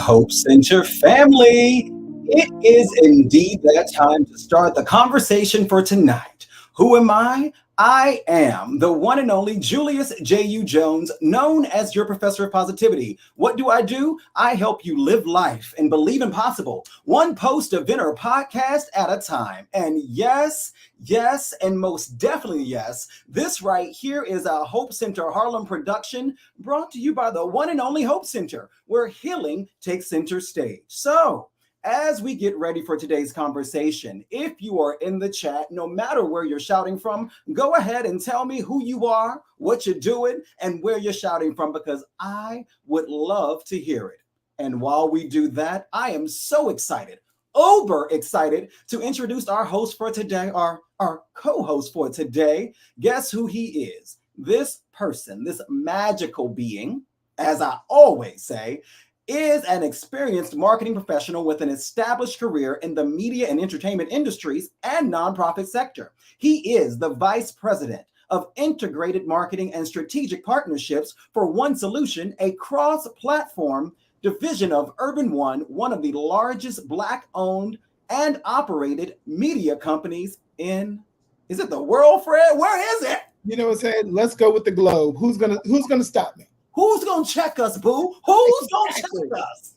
HOPE Center family. It is indeed that time to start the conversation for tonight. Who am I? I am the one and only Julius J.U. Jones, known as your professor of positivity. What do? I help you live life and believe in possible, one post, event, or podcast at a time. And yes, and most definitely yes, this right here is a HOPE Center Harlem production brought to you by the one and only HOPE Center, where healing takes center stage. So, as we get ready for today's conversation, if you are in the chat, no matter where you're shouting from, go ahead and tell me who you are, what you're doing, and where you're shouting from, because I would love to hear it. And while we do that, I am so excited, uber excited, to introduce our host for today, our co-host for today. Guess who he is? This person, this magical being, as I always say, is an experienced marketing professional with an established career in the media and entertainment industries and nonprofit sector. He is the vice president of integrated marketing and strategic partnerships for One Solution, a cross-platform division of Urban one of the largest Black-owned and operated media companies in, is it the world, Fred? Where is it? You know what I'm saying? Let's go with the globe. Who's gonna stop me? Who's going to check us, boo? Who's going to check us?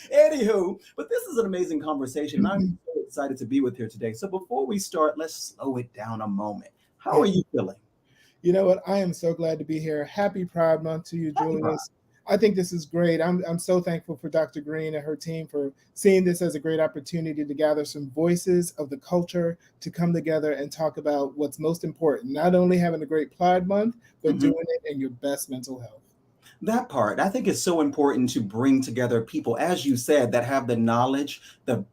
Anywho, but this is an amazing conversation. I'm so excited to be with here today. So before we start, let's slow it down a moment. How are you feeling? You know what? I am so glad to be here. Happy Pride Month to you, Julius. I think this is great. I'm so thankful for Dr. Green and her team for seeing this as a great opportunity to gather some voices of the culture to come together and talk about what's most important, not only having a great Pride Month, but doing it in your best mental health. That part, I think, is so important to bring together people, as you said, that have the knowledge, the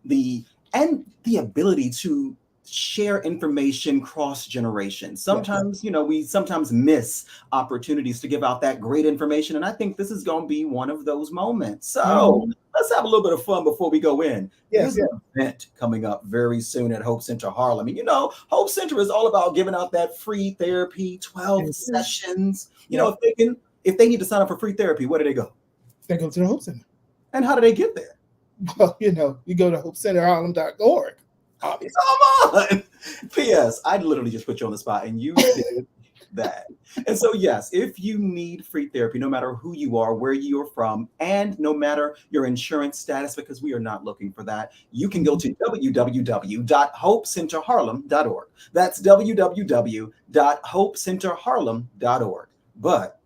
ability to share information cross generations. Sometimes, we sometimes miss opportunities to give out that great information. And I think this is going to be one of those moments. So let's have a little bit of fun before we go in. There's an event coming up very soon at HOPE Center Harlem. And, HOPE Center is all about giving out that free therapy, 12 sessions. If they need to sign up for free therapy, where do they go? They go to the HOPE Center. And how do they get there? Well, you go to hopecenterharlem.org. Come on. P.S. I literally just put you on the spot and you did that. And so, yes, if you need free therapy, no matter who you are, where you're from, and no matter your insurance status, because we are not looking for that, you can go to www.hopecenterharlem.org. That's www.hopecenterharlem.org. But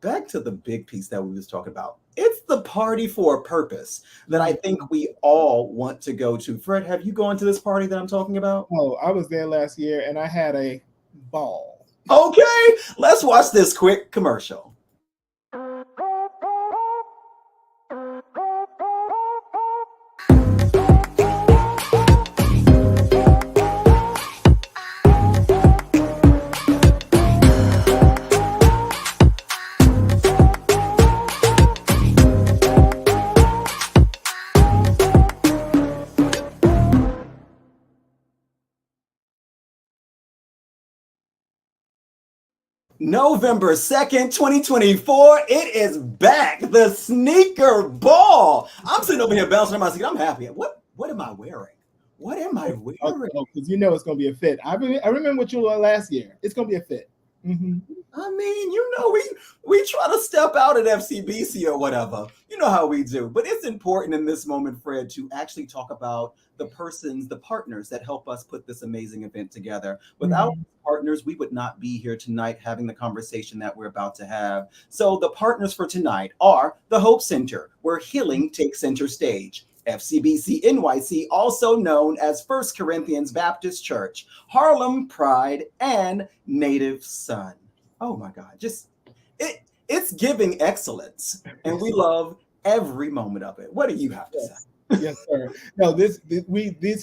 back to the big piece that we was talking about. It's the party for a purpose that I think we all want to go to. Fred, have you gone to this party that I'm talking about? Oh, I was there last year and I had a ball. Okay, let's watch this quick commercial. November 2nd, 2024, it is back, the sneaker ball. I'm sitting over here bouncing on my seat. I'm happy. What am I wearing? What am I wearing? Because it's going to be a fit. I remember what you wore last year. It's going to be a fit. Mm-hmm. I mean, we try to step out at FCBC or whatever. You know how we do. But it's important in this moment, Fred, to actually talk about the partners that help us put this amazing event together. Without partners, we would not be here tonight having the conversation that we're about to have. So the partners for tonight are the HOPE Center, where healing takes center stage. FCBCNYC, also known as First Corinthians Baptist Church, Harlem Pride, and Native Son. Oh my God, it's giving excellence, and we love every moment of it. What do you have to say? Yes, sir. No, this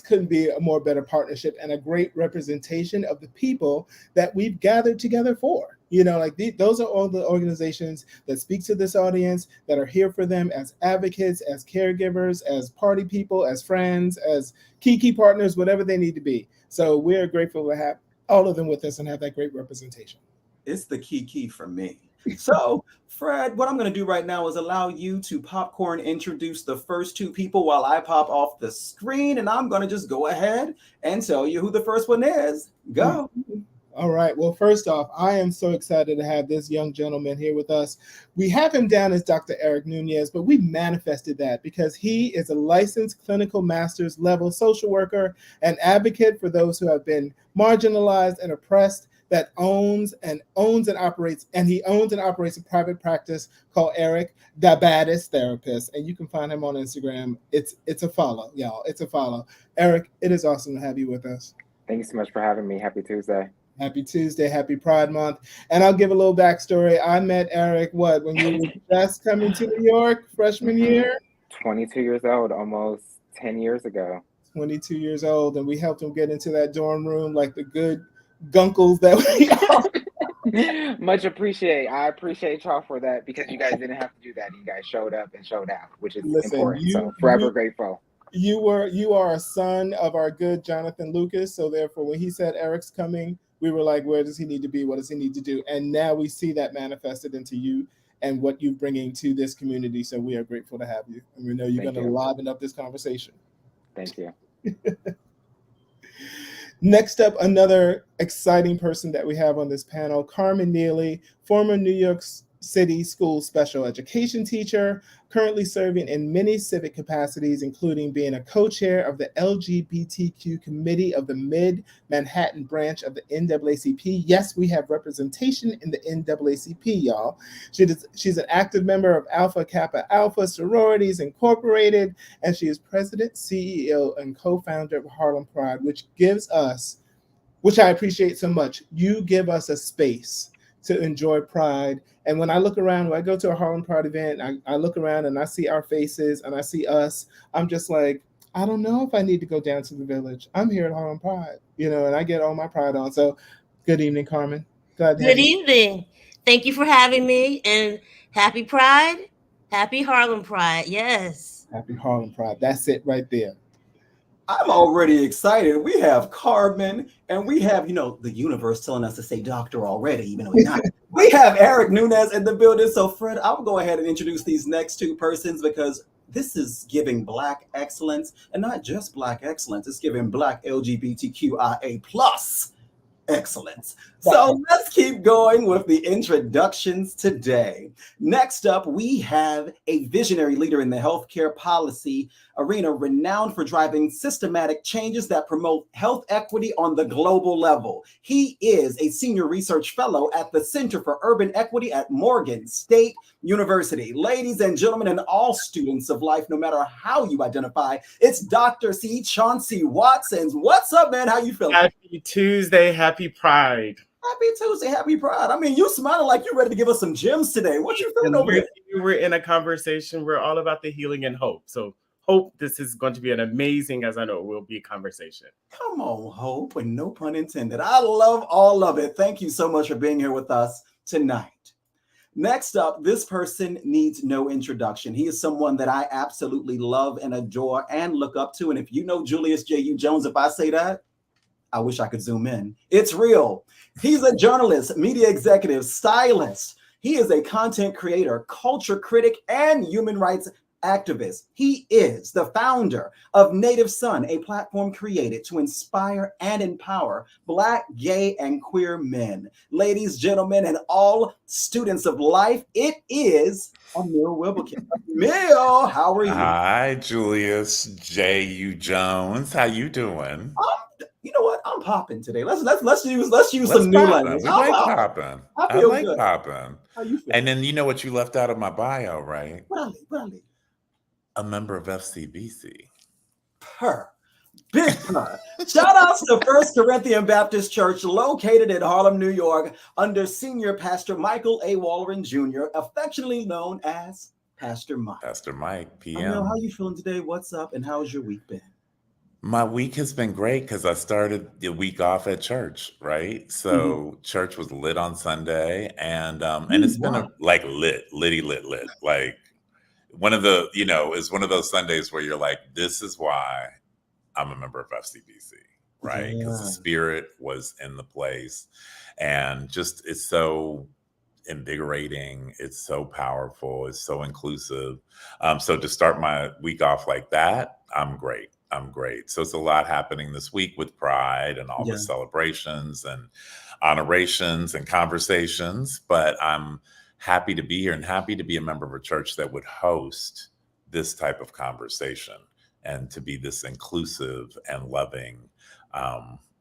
couldn't be a more better partnership and a great representation of the people that we've gathered together for. Those are all the organizations that speak to this audience, that are here for them as advocates, as caregivers, as party people, as friends, as key partners, whatever they need to be. So we're grateful to have all of them with us and have that great representation. It's the key for me. So, Fred, what I'm going to do right now is allow you to popcorn introduce the first two people while I pop off the screen, and I'm going to just go ahead and tell you who the first one is. Go. All right. Well, first off, I am so excited to have this young gentleman here with us. We have him down as Dr. Eric Nunez, but we manifested that because he is a licensed clinical master's level social worker and advocate for those who have been marginalized and oppressed, that owns and operates a private practice called Eric the Baddest Therapist. And you can find him on Instagram. It's a follow, y'all. It's a follow. Eric, it is awesome to have you with us. Thank you so much for having me. Happy Tuesday. Happy Tuesday, happy Pride Month. And I'll give a little backstory. I met Eric, when you were just coming to New York, freshman year? 22 years old, almost 10 years ago. 22 years old, and we helped him get into that dorm room like the good gunkles that we are. Much appreciate. I appreciate y'all for that because you guys didn't have to do that. You guys showed up and showed out, which is important. So forever grateful. You are a son of our good Jonathan Lucas. So therefore, when he said Eric's coming, we were like, where does he need to be? What does he need to do? And now we see that manifested into you and what you're bringing to this community. So we are grateful to have you. And we know you're going to liven up this conversation. Thank you. Next up, another exciting person that we have on this panel, Carmen Neely, former New York City School special education teacher, currently serving in many civic capacities, including being a co-chair of the LGBTQ committee of the Mid-Manhattan branch of the NAACP. Yes, we have representation in the NAACP, y'all. She's an active member of Alpha Kappa Alpha Sororities Incorporated, and she is president, CEO, and co-founder of Harlem Pride, which I appreciate so much. You give us a space to enjoy Pride. And when I look around, when I go to a Harlem Pride event, I look around and I see our faces and I see us, I'm just like, I don't know if I need to go down to the village. I'm here at Harlem Pride, and I get all my pride on. So good evening, Carmen. Good evening. Thank you for having me, and happy Pride. Happy Harlem Pride. Yes. Happy Harlem Pride. That's it right there. I'm already excited. We have Carmen, and we have, the universe telling us to say doctor already, even though we're not. We have Eric Nunez in the building. So, Fred, I'll go ahead and introduce these next two persons because this is giving Black excellence, and not just Black excellence. It's giving Black LGBTQIA+ excellence. So let's keep going with the introductions today. Next up, we have a visionary leader in the healthcare policy arena, renowned for driving systematic changes that promote health equity on the global level. He is a senior research fellow at the Center for Urban Equity at Morgan State University. Ladies and gentlemen, and all students of life, no matter how you identify, it's Dr. C. Chauncey Watsons. What's up, man? How you feeling? Happy Tuesday, happy Pride. Happy Tuesday, happy Pride. I mean, you smiling like you're ready to give us some gems today. What you feeling over here? We're in a conversation. We're all about the healing and hope. So hope this is going to be an amazing, as I know it will be, conversation. Come on, hope, and no pun intended. I love all of it. Thank you so much for being here with us tonight. Next up, this person needs no introduction. He is someone that I absolutely love and adore and look up to. And if you know Julius J.U. Jones, if I say that, I wish I could zoom in. It's real. He's a journalist, media executive, stylist. He is a content creator, culture critic, and human rights activist. He is the founder of Native Son, a platform created to inspire and empower Black, gay, and queer men. Ladies, gentlemen, and all students of life, it is Emil Wilberkin. Emil, how are you? Hi, Julius J.U. Jones. How you doing? You know what? I'm popping today. Let's use some new language. I like popping. I like popping. How you feel? And then you know what you left out of my bio, right? What? A member of FCBC. Big purr. Shout outs to First Corinthian Baptist Church located in Harlem, New York, under Senior Pastor Michael A. Wallerin Jr., affectionately known as Pastor Mike. Pastor Mike, PM. I know, how you feeling today? What's up? And how's your week been? My week has been great because I started the week off at church, right? So church was lit on Sunday, and it's been lit. Like one of the, it's one of those Sundays where you're like, this is why I'm a member of FCBC, right? Because the spirit was in the place, and just it's so invigorating. It's so powerful. It's so inclusive. So to start my week off like that, I'm great. I'm great. So it's a lot happening this week with Pride and all the celebrations and honorations and conversations. But I'm happy to be here and happy to be a member of a church that would host this type of conversation and to be this inclusive and loving,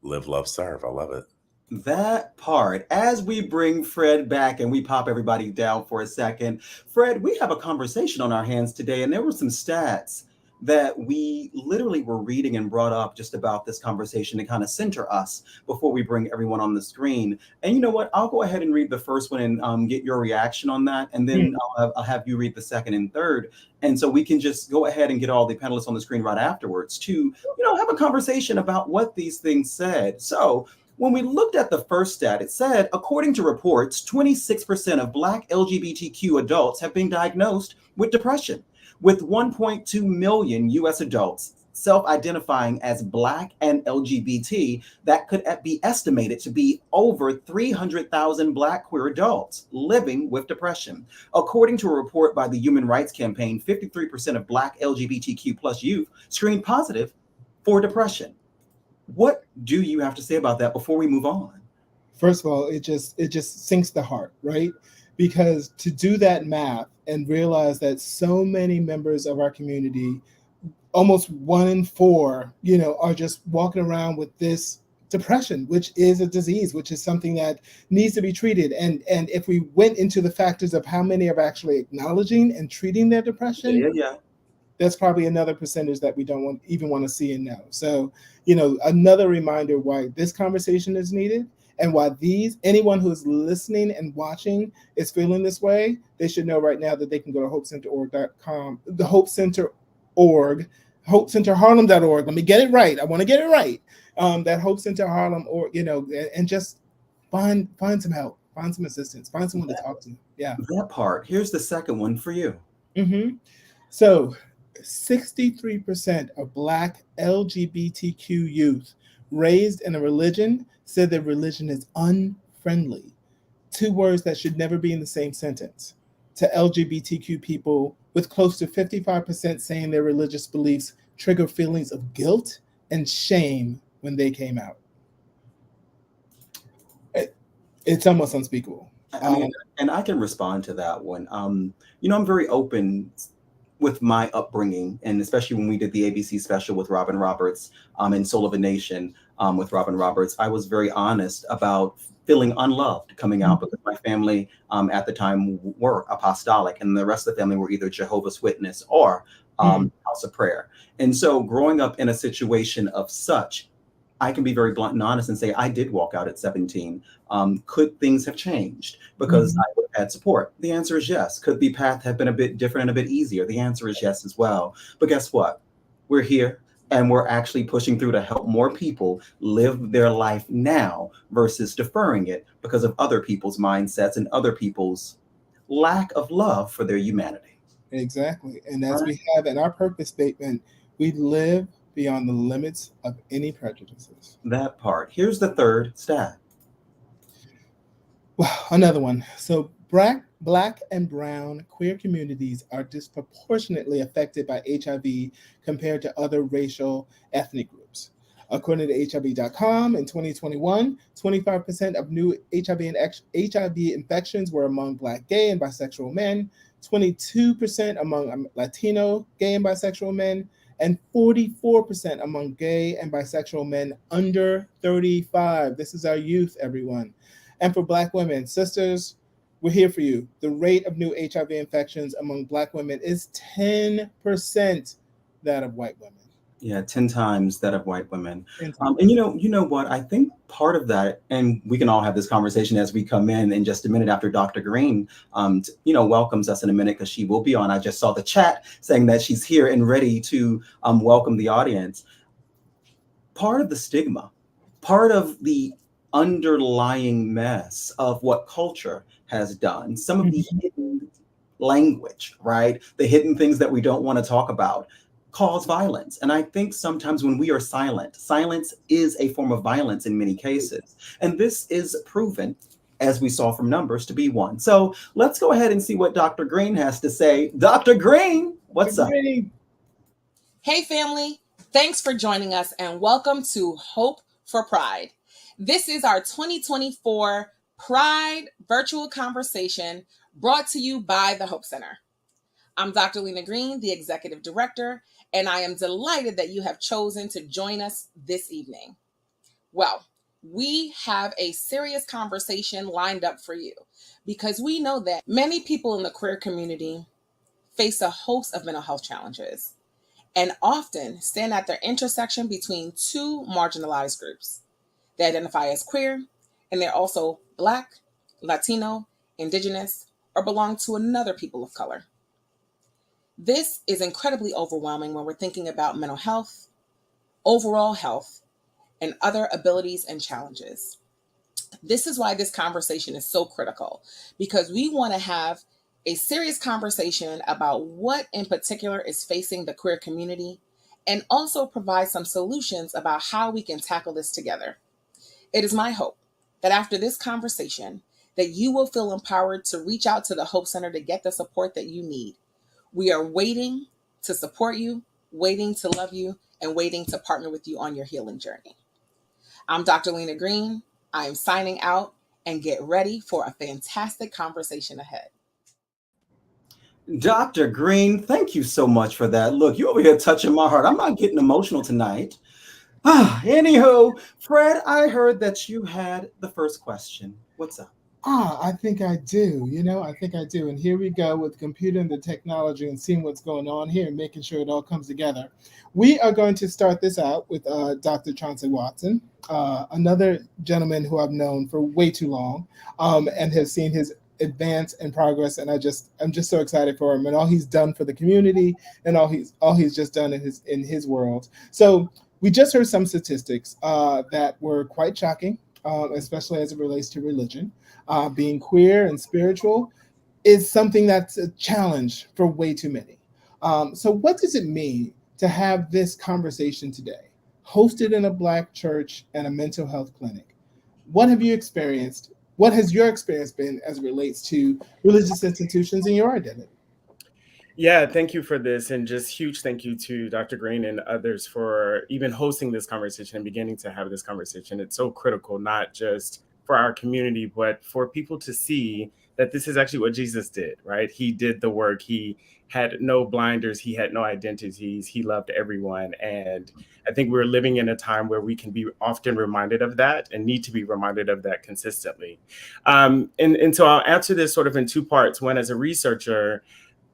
live, love, serve. I love it. That part. As we bring Fred back and we pop everybody down for a second, Fred, we have a conversation on our hands today, and there were some stats that we literally were reading and brought up just about this conversation to kind of center us before we bring everyone on the screen. And you know what? I'll go ahead and read the first one and get your reaction on that. And then I'll have you read the second and third. And so we can just go ahead and get all the panelists on the screen right afterwards to, you know, have a conversation about what these things said. So when we looked at the first stat, it said, according to reports, 26% of Black LGBTQ adults have been diagnosed with depression, with 1.2 million US adults self-identifying as Black and LGBT. That could be estimated to be over 300,000 Black queer adults living with depression. According to a report by the Human Rights Campaign, 53% of Black LGBTQ plus youth screened positive for depression. What do you have to say about that before we move on? First of all, it just sinks the heart, right? Because to do that math and realize that so many members of our community, almost 1 in 4, you know, are just walking around with this depression, which is a disease, which is something that needs to be treated. And if we went into the factors of how many are actually acknowledging and treating their depression, that's probably another percentage that we don't even want to see and know. So, you know, another reminder why this conversation is needed and why anyone who is listening and watching is feeling this way, they should know right now that they can go to hopecenterorg.com, the Hope Center org, hopecenterharlem.org. Let me get it right. I want to get it right. That Hope Center Harlem, or, you know, and just find some help, find some assistance, find someone to talk to. Yeah. That part. Here's the second one for you. So 63% of Black LGBTQ youth raised in a religion said that religion is unfriendly. 2 words that should never be in the same sentence. To LGBTQ people, with close to 55% saying their religious beliefs trigger feelings of guilt and shame when they came out. It's almost unspeakable. I mean, and I can respond to that one. You know, I'm very open with my upbringing, and especially when we did the ABC special with Robin Roberts and Soul of a Nation with Robin Roberts, I was very honest about feeling unloved coming out because my family at the time were apostolic, and the rest of the family were either Jehovah's Witness or House of Prayer. And so growing up in a situation of such, I can be very blunt and honest and say I did walk out at 17. Could things have changed because I would have had support? The answer is yes. Could the path have been a bit different and a bit easier? The answer is yes as well. But guess what? We're here and we're actually pushing through to help more people live their life now versus deferring it because of other people's mindsets and other people's lack of love for their humanity. Exactly. And as we have in our purpose statement, we live beyond the limits of any prejudices. That part. Here's the third stat. Well, another one. So Black and brown queer communities are disproportionately affected by HIV compared to other racial ethnic groups. According to HIV.com, in 2021, 25% of new HIV infections were among Black gay and bisexual men, 22% among Latino gay and bisexual men, and 44% among gay and bisexual men under 35. This is our youth, everyone. And for Black women, sisters, we're here for you. The rate of new HIV infections among Black women is 10% that of white women. Yeah, 10 times that of white women. And you know what? I think part of that, and we can all have this conversation as we come in just a minute after Dr. Green, welcomes us in a minute because she will be on. I just saw the chat saying that she's here and ready to welcome the audience. Part of the stigma, part of the underlying mess of what culture has done, some of the hidden language, right? The hidden things that we don't want to talk about cause violence. And I think sometimes when we are silent, silence is a form of violence in many cases. And this is proven as we saw from numbers, to be 1. So let's go ahead and see what Dr. Green has to say. Dr. Green, what's up? Hey, family. Thanks for joining us and welcome to Hope for Pride. This is our 2024 Pride virtual conversation brought to you by the HOPE Center. I'm Dr. Lena Green, the Executive Director, and I am delighted that you have chosen to join us this evening. Well, we have a serious conversation lined up for you because we know that many people in the queer community face a host of mental health challenges and often stand at their intersection between two marginalized groups. They identify as queer, and they're also Black, Latino, Indigenous, or belong to another people of color. This is incredibly overwhelming when we're thinking about mental health, overall health, and other abilities and challenges. This is why this conversation is so critical, because we want to have a serious conversation about what in particular is facing the queer community and also provide some solutions about how we can tackle this together. It is my hope that after this conversation, that you will feel empowered to reach out to the HOPE Center to get the support that you need. We are waiting to support you, waiting to love you, and waiting to partner with you on your healing journey. I'm Dr. Lena Green. I am signing out, and get ready for a fantastic conversation ahead. Dr. Green, thank you so much for that. Look, you over here touching my heart. I'm not getting emotional tonight. Anywho, Fred, I heard that you had the first question. What's up? I think I do. I think I do. And here we go with the computer and the technology and seeing what's going on here and making sure it all comes together. We are going to start this out with Dr. Chauncey Watson, another gentleman who I've known for way too long and have seen his advance and progress. And I'm just so excited for him and all he's done for the community and all he's just done in his world. So we just heard some statistics that were quite shocking, especially as it relates to religion. Being queer and spiritual is something that's a challenge for way too many. So what does it mean to have this conversation today, hosted in a Black church and a mental health clinic? What have you experienced? What has your experience been as it relates to religious institutions and your identity? Yeah, thank you for this. And just huge thank you to Dr. Green and others for even hosting this conversation and beginning to have this conversation. It's so critical, not just for our community, but for people to see that this is actually what Jesus did, right? He did the work. He had no blinders. He had no identities. He loved everyone. And I think we're living in a time where we can be often reminded of that and need to be reminded of that consistently. And so I'll answer this sort of in two parts. One, as a researcher,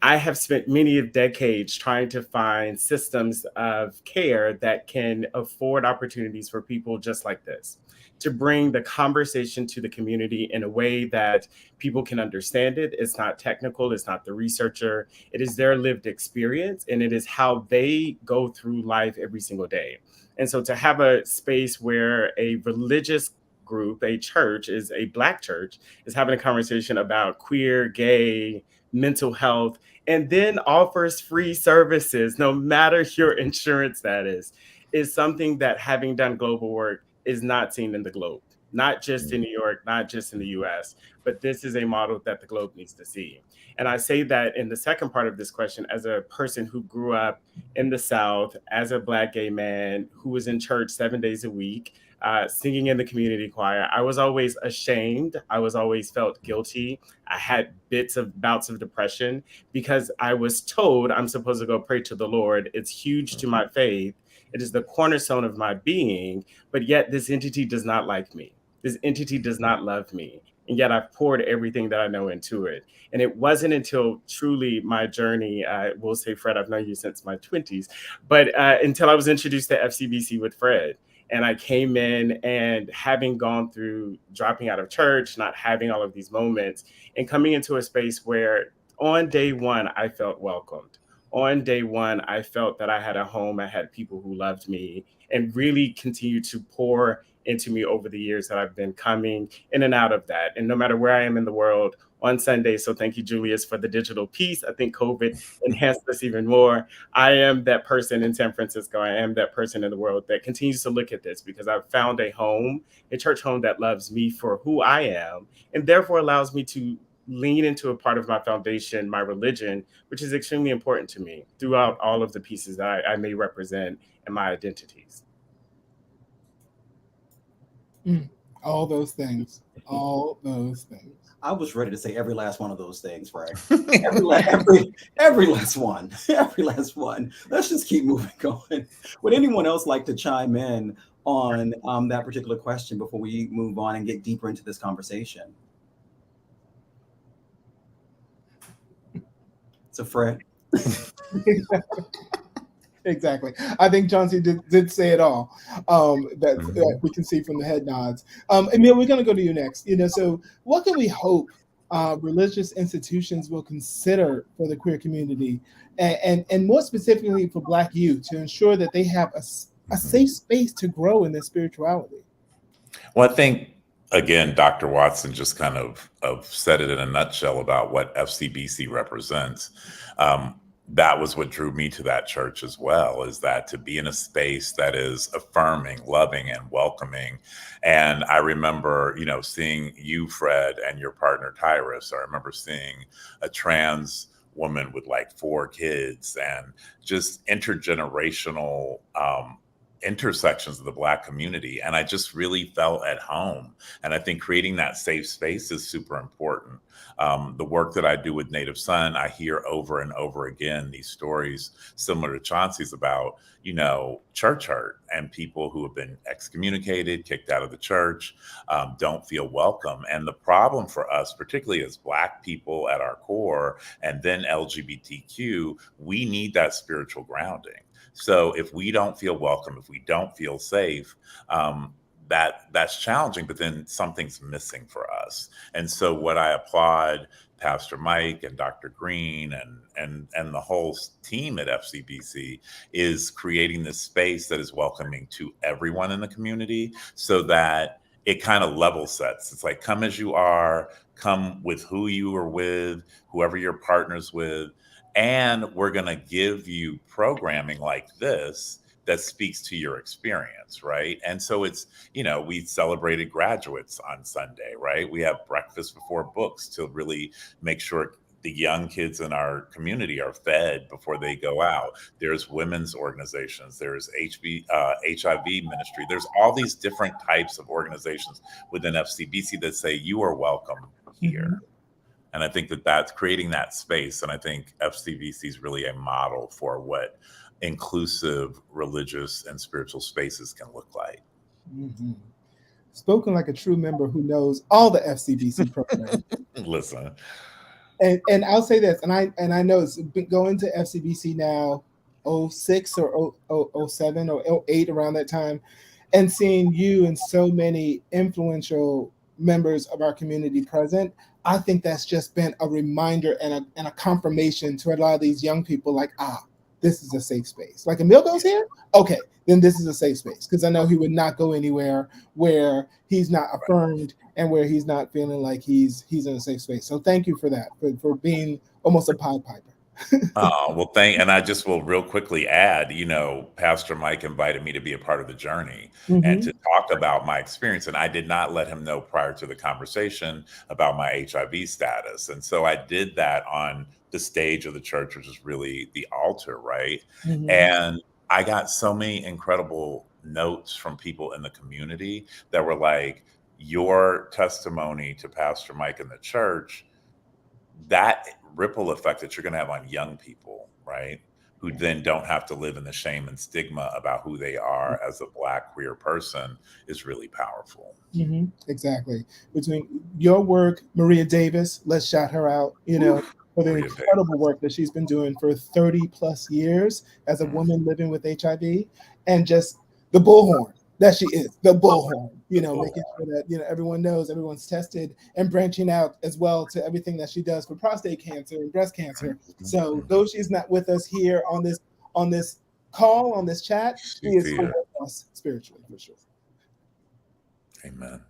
I have spent many decades trying to find systems of care that can afford opportunities for people just like this, to bring the conversation to the community in a way that people can understand it. It's not technical. It's not the researcher. It is their lived experience, and it is how they go through life every single day. And so to have a space where a religious group, a church, is a Black church, is having a conversation about queer, gay, mental health, and then offers free services, no matter your insurance status, is something that, having done global work, is not seen in the globe, not just in New York, not just in the US, but this is a model that the globe needs to see. And I say that in the second part of this question, as a person who grew up in the South, as a Black gay man who was in church 7 days a week, singing in the community choir. I was always ashamed. I was always felt guilty. I had bouts of depression because I was told I'm supposed to go pray to the Lord. It's huge to my faith. It is the cornerstone of my being, but yet this entity does not like me. This entity does not love me. And yet I've poured everything that I know into it. And it wasn't until truly my journey, we'll say, Fred, I've known you since my 20s, but until I was introduced to FCBC with Fred. And I came in, and having gone through dropping out of church, not having all of these moments, and coming into a space where on day one, I felt welcomed. On day one, I felt that I had a home. I had people who loved me and really continued to pour into me over the years that I've been coming in and out of that. And no matter where I am in the world, on Sunday. So thank you, Julius, for the digital piece. I think COVID enhanced this even more. I am that person in San Francisco. I am that person in the world that continues to look at this because I've found a church home that loves me for who I am, and therefore allows me to lean into a part of my foundation, my religion, which is extremely important to me throughout all of the pieces that I may represent and my identities. All those things. All those things. I was ready to say every last one of those things, Frank. every last one. Every last one. Let's just keep moving going. Would anyone else like to chime in on that particular question before we move on and get deeper into this conversation? So Fred. Exactly. I think Chauncey did say it all. That we can see from the head nods. Emil, we're going to go to you next. So what can we hope religious institutions will consider for the queer community, and more specifically for Black youth, to ensure that they have a safe space to grow in their spirituality? Well, I think, again, Dr. Watson just kind of said it in a nutshell about what FCBC represents. That was what drew me to that church as well, is that to be in a space that is affirming, loving, and welcoming. And I remember, seeing you, Fred, and your partner, Tyrus. I remember seeing a trans woman with like 4 kids, and just intergenerational intersections of the Black community. And I just really felt at home. And I think creating that safe space is super important. The work that I do with Native Son, I hear over and over again these stories similar to Chauncey's about, church hurt and people who have been excommunicated, kicked out of the church, don't feel welcome. And the problem for us, particularly as Black people at our core, and then LGBTQ, we need that spiritual grounding. So if we don't feel welcome, if we don't feel safe, that's challenging, but then something's missing for us. And so what I applaud Pastor Mike and Dr. Green and the whole team at FCBC is creating this space that is welcoming to everyone in the community, so that it kind of level sets. It's like, come as you are, come with who you are with, whoever your partner's with, and we're going to give you programming like this that speaks to your experience, right? And so it's, we celebrated graduates on Sunday, right? We have breakfast before books to really make sure the young kids in our community are fed before they go out. There's women's organizations, there's HIV ministry. There's all these different types of organizations within FCBC that say you are welcome here. And I think that's creating that space. And I think FCBC is really a model for what inclusive religious and spiritual spaces can look like. Spoken like a true member who knows all the FCBC programs. Listen. And I'll say this, and I know it's been going to FCBC now 06 or 07 or 08, around that time, and seeing you and so many influential members of our community present, I think that's just been a reminder and a confirmation to a lot of these young people, like, this is a safe space. Like, Emil goes here? Okay, then this is a safe space. Because I know he would not go anywhere where he's not affirmed and where he's not feeling like he's in a safe space. So thank you for that, for being almost a Pied Piper. And I just will real quickly add, Pastor Mike invited me to be a part of the journey and to talk about my experience. And I did not let him know prior to the conversation about my HIV status. And so I did that on the stage of the church, which is really the altar, right? And I got so many incredible notes from people in the community that were like, your testimony to Pastor Mike in the church, that ripple effect that you're going to have on young people, right? Who then don't have to live in the shame and stigma about who they are as a Black queer person is really powerful. Exactly. Between your work, Maria Davis, let's shout her out, for the incredible work that she's been doing for 30 plus years as a woman living with HIV, and just the bullhorn that she is, the bullhorn, making sure that, everyone knows, everyone's tested, and branching out as well to everything that she does for prostate cancer and breast cancer. So though she's not with us here on this call, on this chat, she is with us spiritually, for sure. Amen.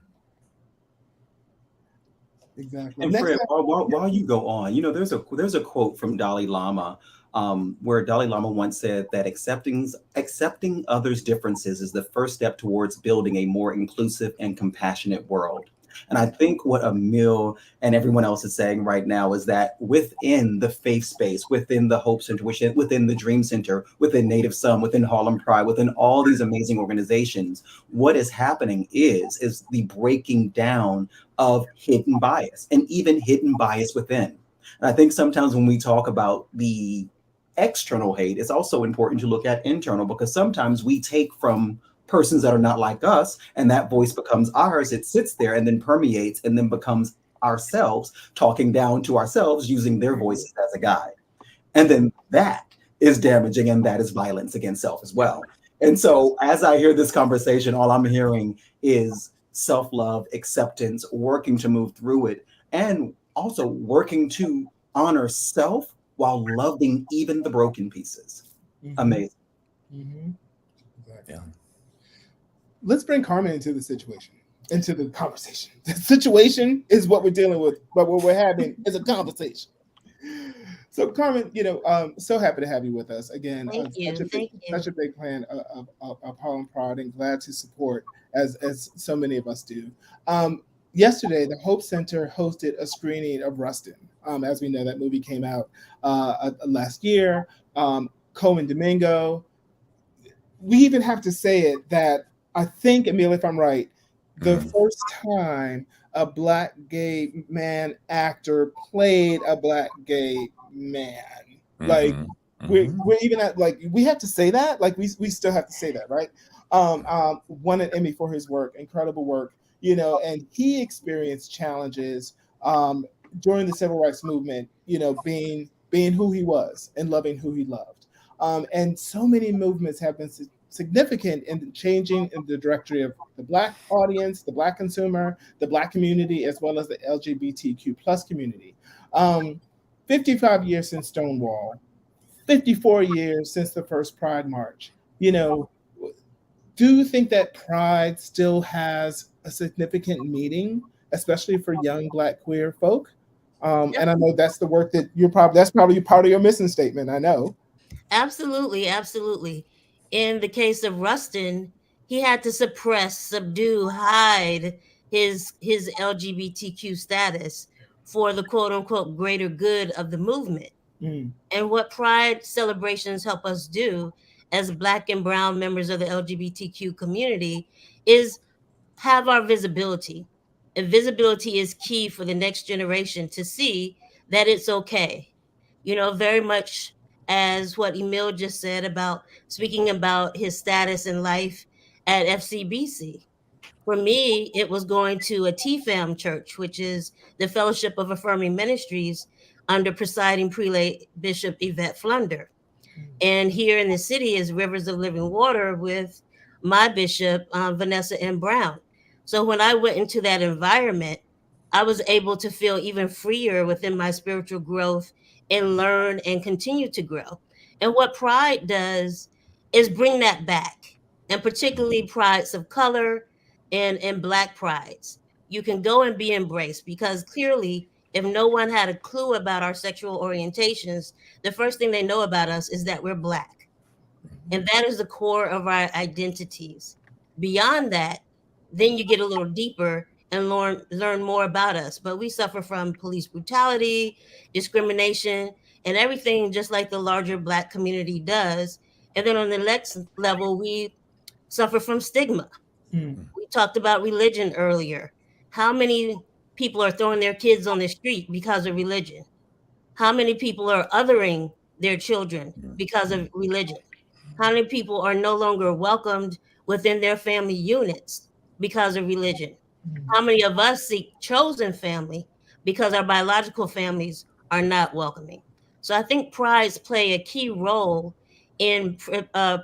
Exactly. And Fred, while you go on, there's a quote from Dalai Lama, where Dalai Lama once said that accepting others' differences is the first step towards building a more inclusive and compassionate world. And I think what Emil and everyone else is saying right now is that within the faith space, within the Hope Center, within the Dream Center, within Native Son, within Harlem Pride, within all these amazing organizations, what is happening is the breaking down of hidden bias and even hidden bias within. And I think sometimes when we talk about the external hate, it's also important to look at internal, because sometimes we take from persons that are not like us, and that voice becomes ours. It sits there and then permeates and then becomes ourselves, talking down to ourselves using their voices as a guide. And then that is damaging, and that is violence against self as well. And so as I hear this conversation, all I'm hearing is self-love, acceptance, working to move through it, and also working to honor self while loving even the broken pieces. Mm-hmm. Amazing. Mm-hmm. Exactly. Yeah. Let's bring Carmen into the situation, into the conversation. The situation is what we're dealing with, but what we're having is a conversation. So Carmen, so happy to have you with us again. Thank you. Such a big plan of Harlem Pride, and glad to support as so many of us do. Yesterday, the Hope Center hosted a screening of Rustin. As we know, that movie came out last year. Cohen Domingo. We even have to say it that I think, Emil, if I'm right, the first time a Black gay man actor played a Black gay man. Like, we're even at, like, we have to say that. Like, we still have to say that, right? Won an Emmy for his work, incredible work, and he experienced challenges during the civil rights movement, being who he was and loving who he loved. And so many movements have been significant in changing in the directory of the Black audience, the Black consumer, the Black community, as well as the LGBTQ plus community. 55 years since Stonewall, 54 years since the first Pride March. Do you think that Pride still has a significant meaning, especially for young Black queer folk? And I know that's the work that that's probably part of your mission statement, I know. Absolutely, absolutely. In the case of Rustin, he had to suppress, subdue, hide his LGBTQ status for the quote unquote greater good of the movement. And what Pride celebrations help us do as Black and brown members of the LGBTQ community is have our visibility. And visibility is key for the next generation to see that it's okay. Very much as what Emil just said about speaking about his status in life at FCBC. For me, it was going to a TFAM church, which is the Fellowship of Affirming Ministries under presiding prelate Bishop Yvette Flunder. And here in the city is Rivers of Living Water with my bishop, Vanessa M. Brown. So when I went into that environment, I was able to feel even freer within my spiritual growth and learn and continue to grow. And what Pride does is bring that back, and particularly prides of color and Black prides. You can go and be embraced, because clearly, if no one had a clue about our sexual orientations, the first thing they know about us is that we're Black. And that is the core of our identities. Beyond that, then you get a little deeper and learn more about us. But we suffer from police brutality, discrimination, and everything just like the larger Black community does. And then on the next level, we suffer from stigma. We talked about religion earlier. How many people are throwing their kids on the street because of religion? How many people are othering their children because of religion? How many people are no longer welcomed within their family units because of religion? How many of us seek chosen family because our biological families are not welcoming? So I think prides play a key role in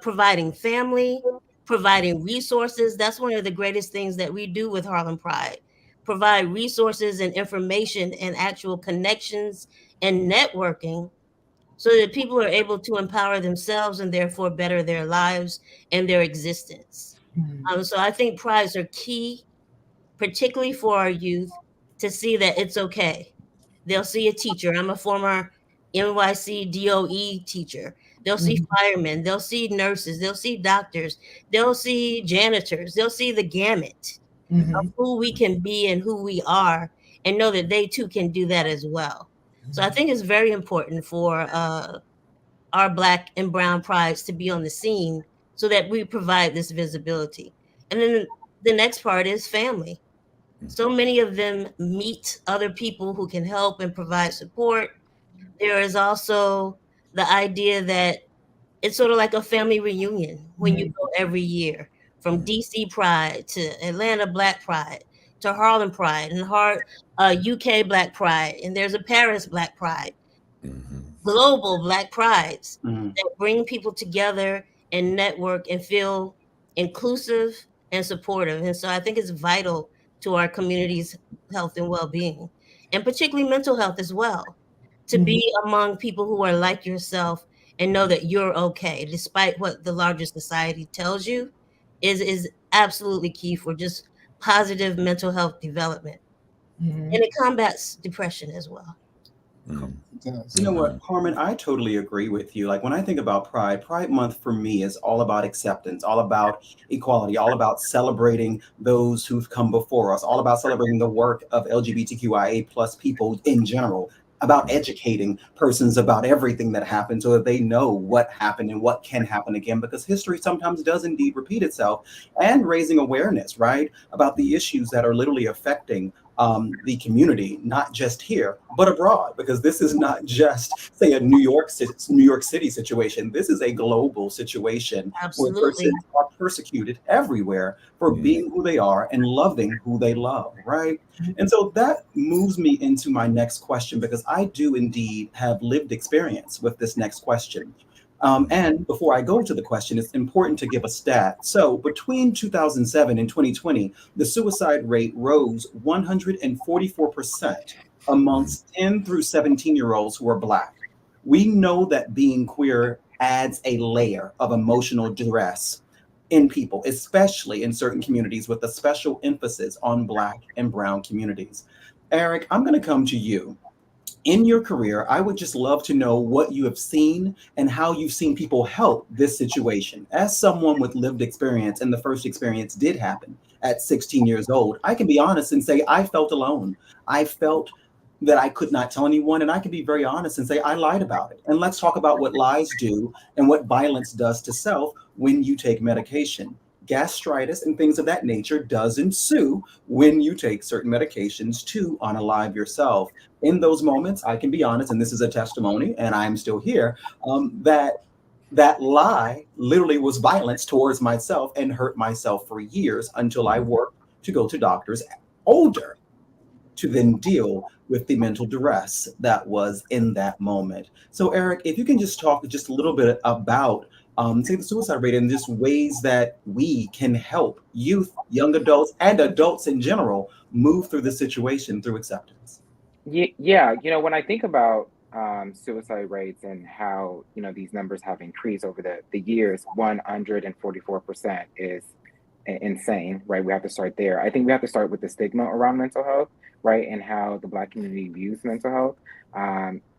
providing family, providing resources. That's one of the greatest things that we do with Harlem Pride. Provide resources and information and actual connections and networking so that people are able to empower themselves and therefore better their lives and their existence. So I think prides are key, particularly for our youth, to see that it's okay. They'll see a teacher. I'm a former NYC DOE teacher. They'll see firemen. They'll see nurses. They'll see doctors. They'll see janitors. They'll see the gamut of who we can be and who we are, and know that they too can do that as well. So I think it's very important for our Black and Brown prides to be on the scene so that we provide this visibility. And then the next part is family. So many of them meet other people who can help and provide support. There is also the idea that it's sort of like a family reunion when you go every year, from DC Pride to Atlanta Black Pride to Harlem Pride and UK Black Pride, and there's a Paris Black Pride. Global Black prides that bring people together and network and feel inclusive and supportive. And so I think it's vital to our community's health and well-being, and particularly mental health as well, to be among people who are like yourself and know that you're okay, despite what the larger society tells you, is absolutely key for just positive mental health development. And it combats depression as well. You know what, Carmen, I totally agree with you. Like when I think about Pride Month for me is all about acceptance, all about equality, all about celebrating those who've come before us, all about celebrating the work of LGBTQIA plus people in general, about educating persons about everything that happened so that they know what happened and what can happen again, because history sometimes does indeed repeat itself, and raising awareness, right, about the issues that are literally affecting the community, not just here, but abroad, because this is not just, say, a New York City situation. This is a global situation. Absolutely. Where persons are persecuted everywhere for being who they are and loving who they love, right? And so that moves me into my next question, because I do indeed have lived experience with this next question. And before I go to the question, it's important to give a stat. So between 2007 and 2020, the suicide rate rose 144% amongst 10 through 17-year-olds who are Black. We know that being queer adds a layer of emotional duress in people, especially in certain communities, with a special emphasis on Black and Brown communities. Eric, I'm going to come to you. In your career, I would just love to know what you have seen and how you've seen people help this situation. As someone with lived experience, and the first experience did happen at 16 years old, I can be honest and say I felt alone. I felt that I could not tell anyone, and I can be very honest and say I lied about it. And let's talk about what lies do and what violence does to self when you take medication. Gastritis and things of that nature does ensue when you take certain medications to unalive yourself. In those moments, I can be honest, and this is a testimony, and I'm still here, that lie literally was violence towards myself and hurt myself for years, until I worked to go to doctors older to then deal with the mental duress that was in that moment. So Eric, if you can just talk just a little bit about say the suicide rate and just ways that we can help youth, young adults, and adults in general move through the situation through acceptance. Yeah, when I think about suicide rates and how these numbers have increased over the years, 144% is insane, right? We have to start there. I think we have to start with the stigma around mental health, right, and how the Black community views mental health.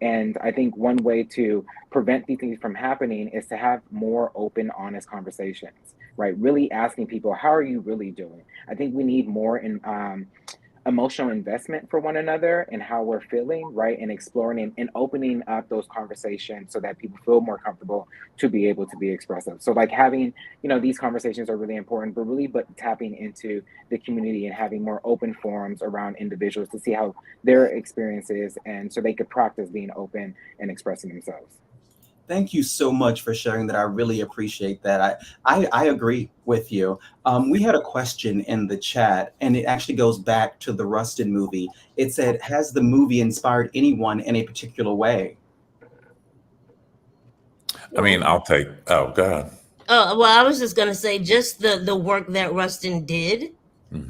And I think one way to prevent these things from happening is to have more open, honest conversations, right? Really asking people, how are you really doing? I think we need more emotional investment for one another and how we're feeling, right? And exploring and opening up those conversations so that people feel more comfortable to be able to be expressive. So like having, these conversations are really important, but tapping into the community and having more open forums around individuals to see how their experience is, and so they could practice being open and expressing themselves. Thank you so much for sharing that. I really appreciate that. I agree with you. We had a question in the chat, and it actually goes back to the Rustin movie. It said, has the movie inspired anyone in a particular way? I mean, I'll take, oh, go ahead. Oh, well, I was just going to say, just the work that Rustin did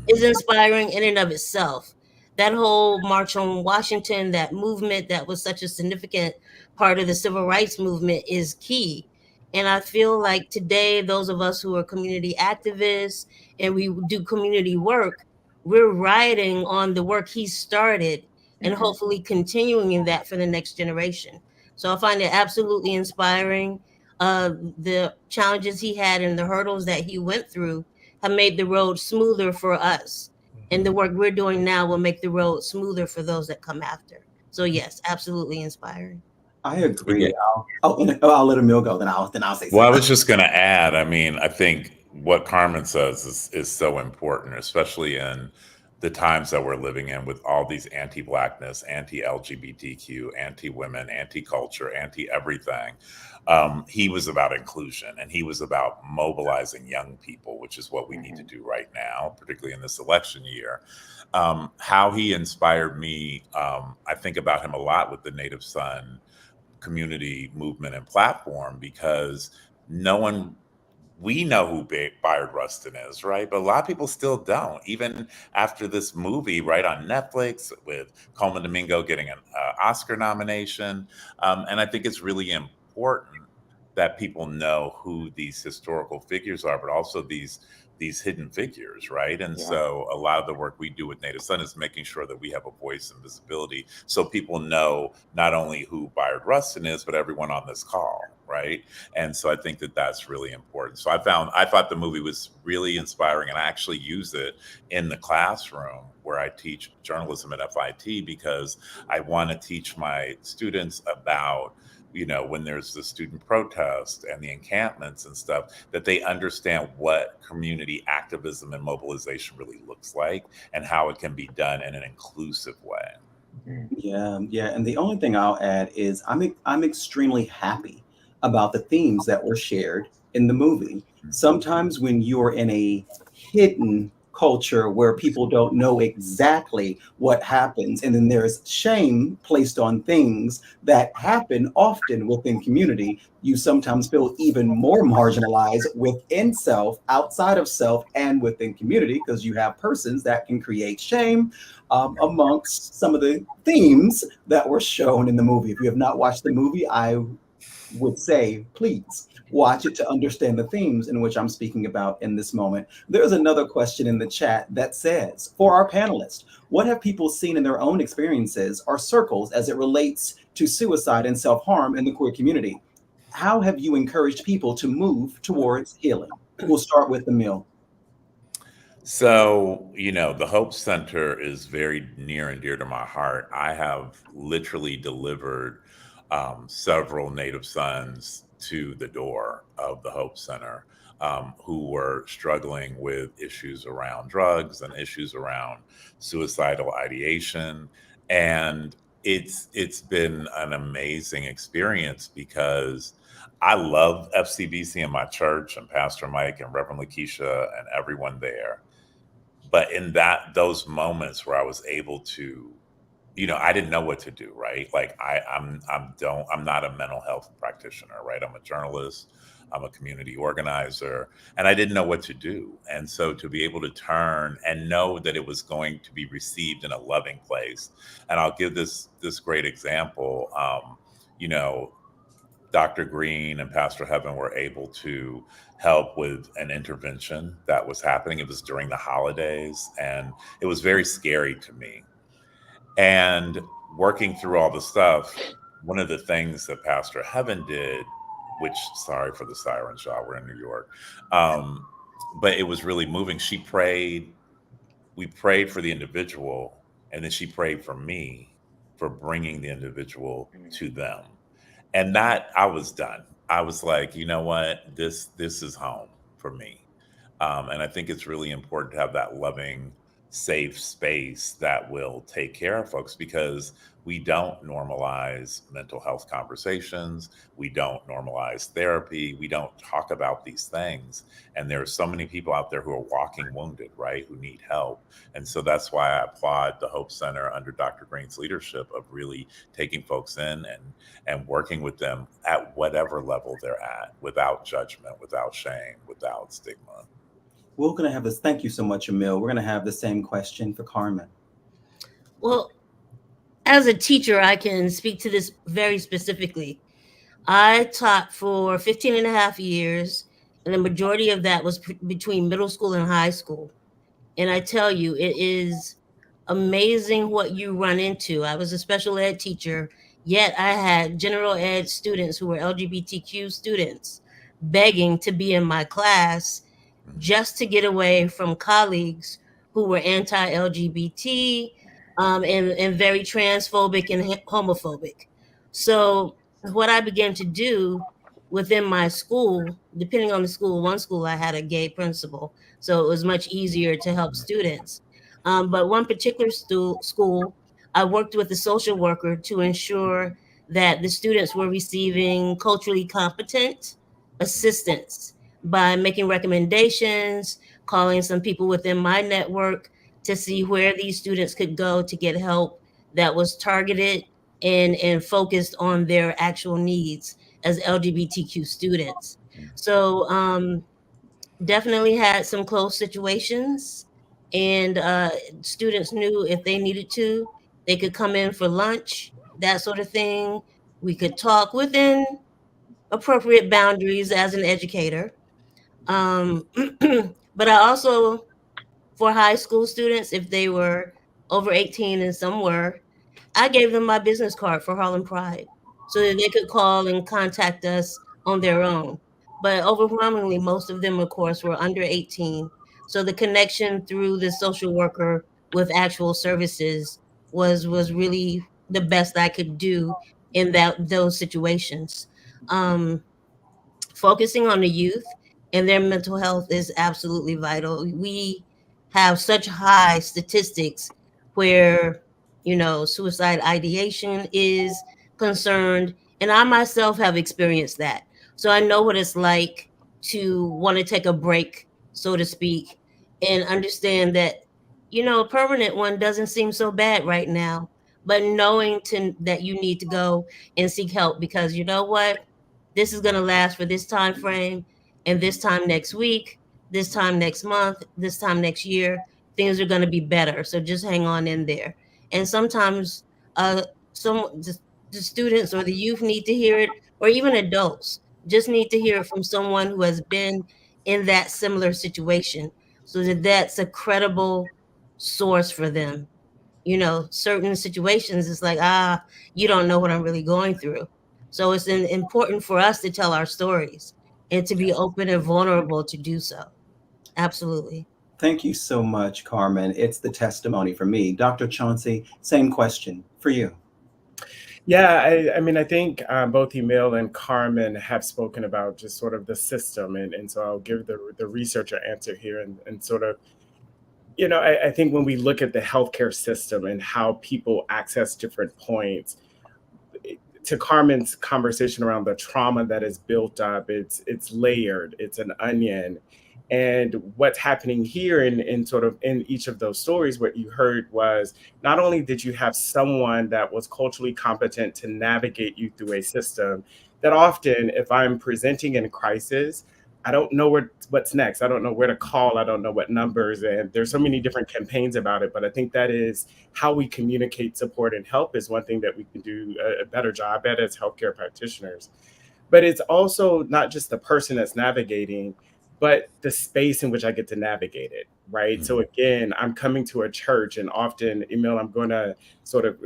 is inspiring in and of itself. That whole March on Washington, that movement that was such a significant part of the civil rights movement, is key. And I feel like today, those of us who are community activists and we do community work, we're riding on the work he started and hopefully continuing in that for the next generation. So I find it absolutely inspiring. The challenges he had and the hurdles that he went through have made the road smoother for us. And the work we're doing now will make the road smoother for those that come after. So yes, absolutely inspiring. I agree. I'll let Emil go. Then I'll say something. Well, I was just going to add. I mean, I think what Carmen says is so important, especially in the times that we're living in, with all these anti-Blackness, anti-LGBTQ, anti-women, anti-culture, anti-everything. He was about inclusion, and he was about mobilizing young people, which is what we need to do right now, particularly in this election year. How he inspired me, I think about him a lot with the Native Son community movement and platform, because we know who Bayard Rustin is, right? But a lot of people still don't, even after this movie, right, on Netflix, with Coleman Domingo getting an Oscar nomination. And I think it's really important that people know who these historical figures are, but also these hidden figures, right? And so a lot of the work we do with Native Son is making sure that we have a voice and visibility, so people know not only who Bayard Rustin is, but everyone on this call, right? And so I think that that's really important. So I thought the movie was really inspiring, and I actually use it in the classroom where I teach journalism at FIT, because I want to teach my students about, when there's the student protest and the encampments and stuff, that they understand what community activism and mobilization really looks like, and how it can be done in an inclusive way. Yeah. And the only thing I'll add is I'm extremely happy about the themes that were shared in the movie. Sometimes when you're in a hidden culture where people don't know exactly what happens, and then there's shame placed on things that happen often within community, you sometimes feel even more marginalized within self, outside of self, and within community, because you have persons that can create shame amongst some of the themes that were shown in the movie. If you have not watched the movie, I would say, please watch it to understand the themes in which I'm speaking about in this moment. There's another question in the chat that says, for our panelists, what have people seen in their own experiences or circles as it relates to suicide and self-harm in the queer community? How have you encouraged people to move towards healing? We'll start with Emil. So, the HOPE Center is very near and dear to my heart. I have literally delivered several Native Sons to the door of the HOPE Center, who were struggling with issues around drugs and issues around suicidal ideation. And it's been an amazing experience, because I love FCBC and my church and Pastor Mike and Reverend Lakeisha and everyone there. But in those moments where I was able to, I didn't know what to do, right? Like I'm not a mental health practitioner, right? I'm a journalist, I'm a community organizer, and I didn't know what to do. And so to be able to turn and know that it was going to be received in a loving place. And I'll give this great example. Dr. Green and Pastor Heaven were able to help with an intervention that was happening. It was during the holidays, and it was very scary to me. And working through all the stuff, one of the things that Pastor Heaven did, which, sorry for the sirens, y'all, we're in New York, but it was really moving. We prayed for the individual, and then she prayed for me for bringing the individual to them. And that, I was done. I was like, you know what, this is home for me. And I think it's really important to have that loving, safe space that will take care of folks, because we don't normalize mental health conversations. We don't normalize therapy. We don't talk about these things. And there are so many people out there who are walking wounded, right, who need help. And so that's why I applaud the HOPE Center under Dr. Green's leadership of really taking folks in and working with them at whatever level they're at, without judgment, without shame, without stigma. We're going to have this. Thank you so much, Emil. We're going to have the same question for Carmen. Well, as a teacher, I can speak to this very specifically. I taught for 15 and a half years, and the majority of that was between middle school and high school. And I tell you, it is amazing what you run into. I was a special ed teacher, yet I had general ed students who were LGBTQ students begging to be in my class just to get away from colleagues who were anti-LGBT, and very transphobic and homophobic. So what I began to do within my school, depending on the school, one school I had a gay principal, so it was much easier to help students. But one particular school, I worked with a social worker to ensure that the students were receiving culturally competent assistance by making recommendations, calling some people within my network to see where these students could go to get help that was targeted and focused on their actual needs as LGBTQ students. So definitely had some close situations, and students knew if they needed to, they could come in for lunch, that sort of thing. We could talk within appropriate boundaries as an educator. Um, but I also, for high school students, if they were over 18 and some were, I gave them my business card for Harlem Pride so that they could call and contact us on their own. But overwhelmingly, most of them, of course, were under 18. So the connection through the social worker with actual services was really the best I could do in those situations. Um, Focusing on the youth and their mental health is absolutely vital. We have such high statistics where, suicide ideation is concerned. And I myself have experienced that. So I know what it's like to want to take a break, so to speak, and understand that, a permanent one doesn't seem so bad right now. But knowing that you need to go and seek help, because you know what? This is going to last for this time frame, and this time next week, this time next month, this time next year, things are going to be better. So just hang on in there. And sometimes some the students or the youth need to hear it, or even adults just need to hear it from someone who has been in that similar situation, so that that's a credible source for them. Certain situations, it's like, you don't know what I'm really going through. So it's important for us to tell our stories and to be open and vulnerable to do so. Absolutely. Thank you so much, Carmen. It's the testimony for me. Dr. Chauncey, same question for you. Yeah, I mean, I think both Emil and Carmen have spoken about just sort of the system. And so I'll give the researcher answer here and sort of, I think when we look at the healthcare system and how people access different points, to Carmen's conversation around the trauma that is built up, it's layered, it's an onion. And what's happening here in sort of in each of those stories, what you heard was not only did you have someone that was culturally competent to navigate you through a system, that often if I'm presenting in crisis, I don't know what's next. I don't know where to call. I don't know what numbers. And there's so many different campaigns about it. But I think that is how we communicate support and help is one thing that we can do a better job at as healthcare practitioners. But it's also not just the person that's navigating, but the space in which I get to navigate it, right? Mm-hmm. So again, I'm coming to a church, and often, Emil, I'm going to sort of,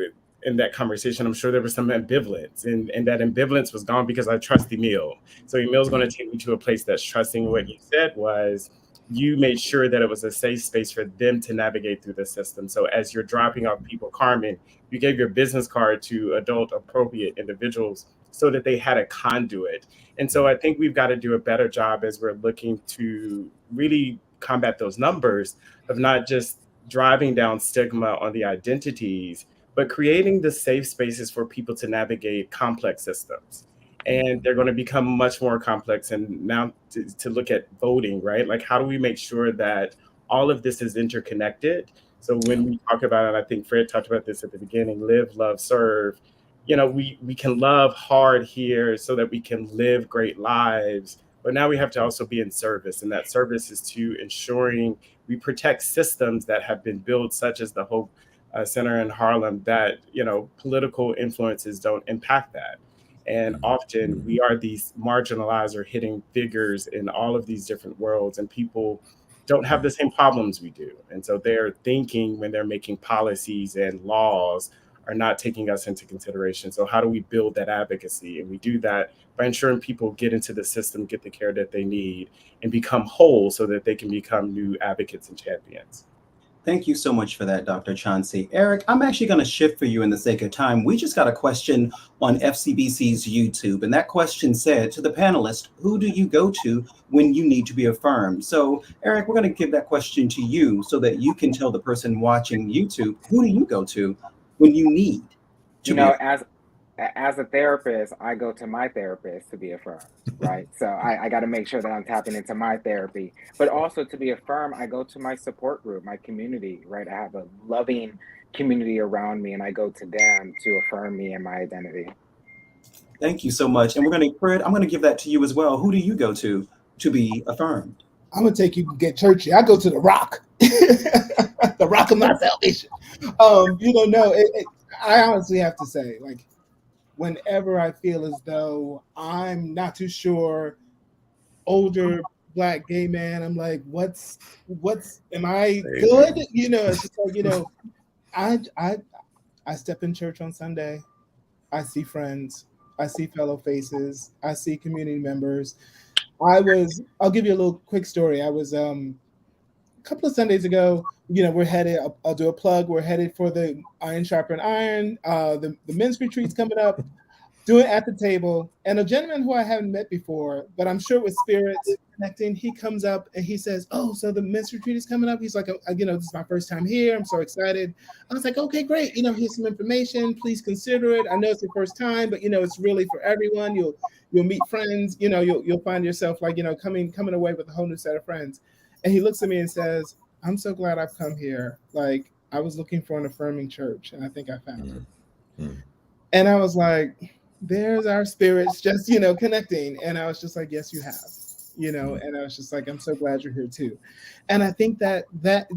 in that conversation, I'm sure there was some ambivalence, and that ambivalence was gone because I trust Emil. So Emil's going to take me to a place that's trusting. What you said was you made sure that it was a safe space for them to navigate through the system. So as you're dropping off people, Carmen, you gave your business card to adult appropriate individuals so that they had a conduit. And so I think we've got to do a better job as we're looking to really combat those numbers of not just driving down stigma on the identities, but creating the safe spaces for people to navigate complex systems. And they're going to become much more complex. And now to look at voting, right? Like, how do we make sure that all of this is interconnected? So when we talk about it, I think Fred talked about this at the beginning, live, love, serve. We can love hard here so that we can live great lives. But now we have to also be in service. And that service is to ensuring we protect systems that have been built, such as the HOPE Center in Harlem, that, political influences don't impact that. And often we are these marginalized or hidden figures in all of these different worlds, and people don't have the same problems we do. And so they're thinking when they're making policies and laws are not taking us into consideration. So how do we build that advocacy? And we do that by ensuring people get into the system, get the care that they need, and become whole so that they can become new advocates and champions. Thank you so much for that, Dr. Chauncey. Eric, I'm actually going to shift for you in the sake of time. We just got a question on FCBC's YouTube, and that question said to the panelists, who do you go to when you need to be affirmed? So, Eric, we're going to give that question to you so that you can tell the person watching YouTube, who do you go to when you need to be affirmed? As a therapist, I go to my therapist to be affirmed, right? So I got to make sure that I'm tapping into my therapy, but also to be affirmed, I go to my support group, my community, right? I have a loving community around me, and I go to them to affirm me and my identity. Thank you so much. And Fred, I'm going to give that to you as well. Who do you go to be affirmed? I'm going to take you to get churchy. I go to the rock, the rock of my salvation. I honestly have to say, like, whenever I feel as though I'm not too sure, older Black gay man, I'm like, am I good? It's just like, I step in church on Sunday. I see friends. I see fellow faces. I see community members. I'll give you a little quick story. I was a couple of Sundays ago, we're headed, I'll do a plug. We're headed for the Iron Sharpen Iron. The men's retreat's coming up, doing at the table. And a gentleman who I haven't met before, but I'm sure with spirits connecting, he comes up and he says, oh, so the men's retreat is coming up. He's like, this is my first time here. I'm so excited. I was like, okay, great. Here's some information. Please consider it. I know it's your first time, but it's really for everyone. You'll meet friends. You'll find yourself like, coming away with a whole new set of friends. And he looks at me and says, I'm so glad I've come here. Like, I was looking for an affirming church, and I think I found it. Mm-hmm. And I was like, there's our spirits just, connecting. And I was just like, yes, you have, and I was just like, I'm so glad you're here too. And I think that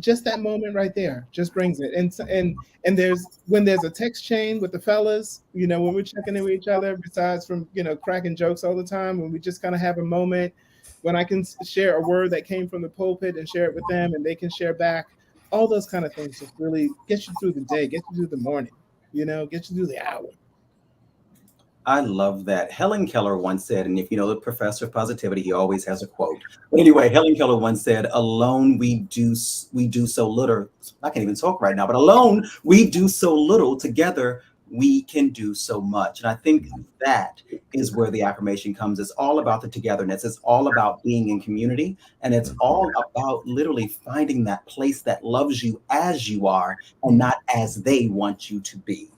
just that moment right there just brings it. And when there's a text chain with the fellas, when we're checking in with each other, besides from, cracking jokes all the time, when we just kind of have a moment, when I can share a word that came from the pulpit and share it with them, and they can share back, all those kind of things just really get you through the day, get you through the morning, get you through the hour. I love that. Helen Keller once said, and if you know the professor of positivity, he always has a quote. But anyway, Helen Keller once said, alone we do so little. I can't even talk right now, but alone we do so little, together we can do so much. And I think that is where the affirmation comes. It's all about the togetherness. It's all about being in community. And it's all about literally finding that place that loves you as you are and not as they want you to be.